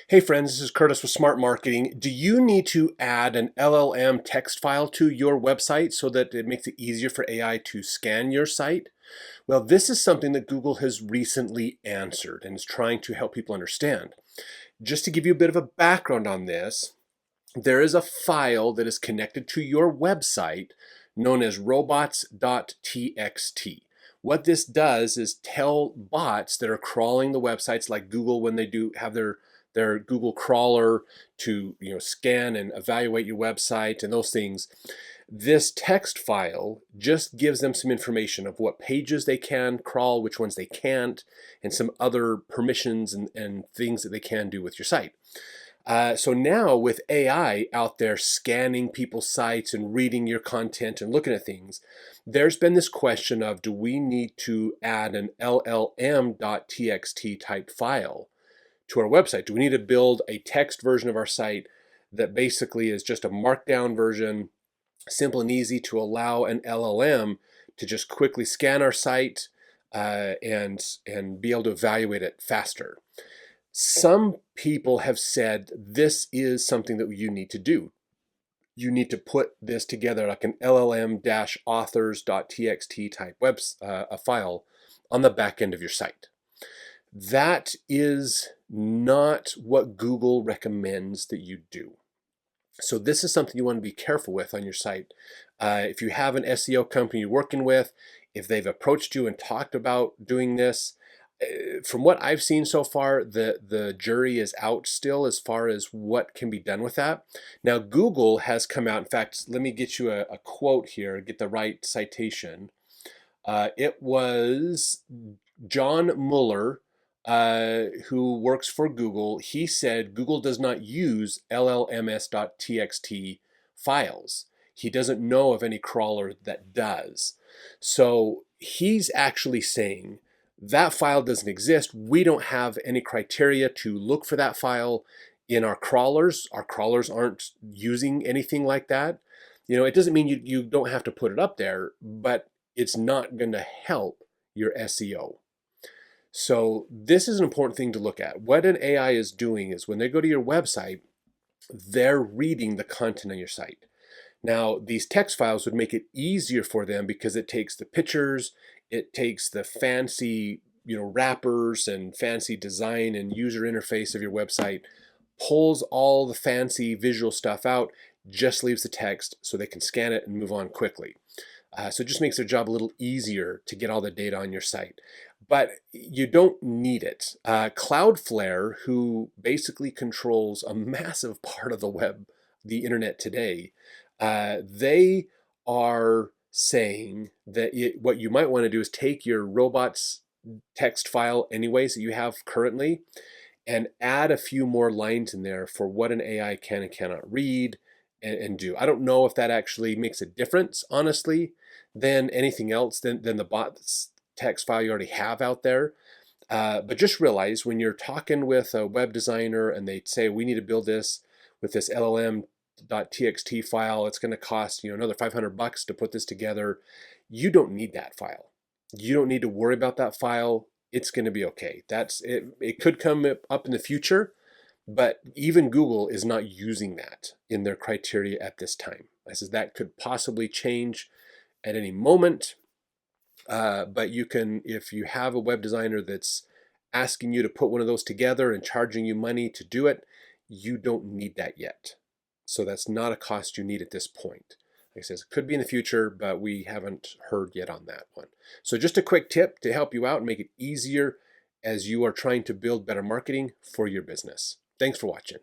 Hey friends, this is Curtis with Smart Marketing. Do you need to add an LLM text file to your website so that it makes it easier for AI to scan your site? Well, this is something that Google has recently answered and is trying to help people understand. Just to give you a bit of a background on this, there is a file that is connected to your website known as robots.txt. What this does is tell bots that are crawling the websites like Google when they do have their Google crawler to scan and evaluate your website and those things. This text file just gives them some information of what pages they can crawl, which ones they can't, and some other permissions and things that they can do with your site. So now with AI out there scanning people's sites and reading your content and looking at things, there's been this question of, do we need to add an LLM.txt type file to our website? Do we need to build a text version of our site that basically is just a markdown version, simple and easy, to allow an LLM to just quickly scan our site and be able to evaluate it faster? Some people have said this is something that you need to do. You need to put this together like an LLM-authors.txt type a file on the back end of your site. That is not what Google recommends that you do. So this is something you want to be careful with on your site. If you have an SEO company you're working with, if they've approached you and talked about doing this, from what I've seen so far, the jury is out still as far as what can be done with that. Now, Google has come out. In fact, let me get you a quote here, get the right citation. It was John Mueller, who works for Google. He said Google does not use LLMs.txt files. He doesn't know of any crawler that does. So he's actually saying that file doesn't exist. We don't have any criteria to look for that file in our crawlers. Our crawlers aren't using anything like that. It doesn't mean you don't have to put it up there, but it's not going to help your SEO. So this is an important thing to look at. What an AI is doing is when they go to your website, they're reading the content on your site. Now, these text files would make it easier for them because it takes the pictures, it takes the fancy, wrappers and fancy design and user interface of your website, pulls all the fancy visual stuff out, just leaves the text so they can scan it and move on quickly. So it just makes their job a little easier to get all the data on your site. But you don't need it. Cloudflare, who basically controls a massive part of the web, the internet today, they are saying that what you might want to do is take your robots text file anyways that you have currently and add a few more lines in there for what an AI can and cannot read and do. I don't know if that actually makes a difference, honestly, than anything else, than the bots text file you already have out there. But just realize when you're talking with a web designer and they say, we need to build this with this LLM.txt file, it's going to cost another $500 to put this together. You don't need that file. You don't need to worry about that file. It's going to be okay. That's it. It could come up in the future, but even Google is not using that in their criteria at this time. I says that could possibly change at any moment. But you can, if you have a web designer that's asking you to put one of those together and charging you money to do it, you don't need that yet. So that's not a cost you need at this point. Like I says, it could be in the future, but we haven't heard yet on that one. So just a quick tip to help you out and make it easier as you are trying to build better marketing for your business. Thanks for watching.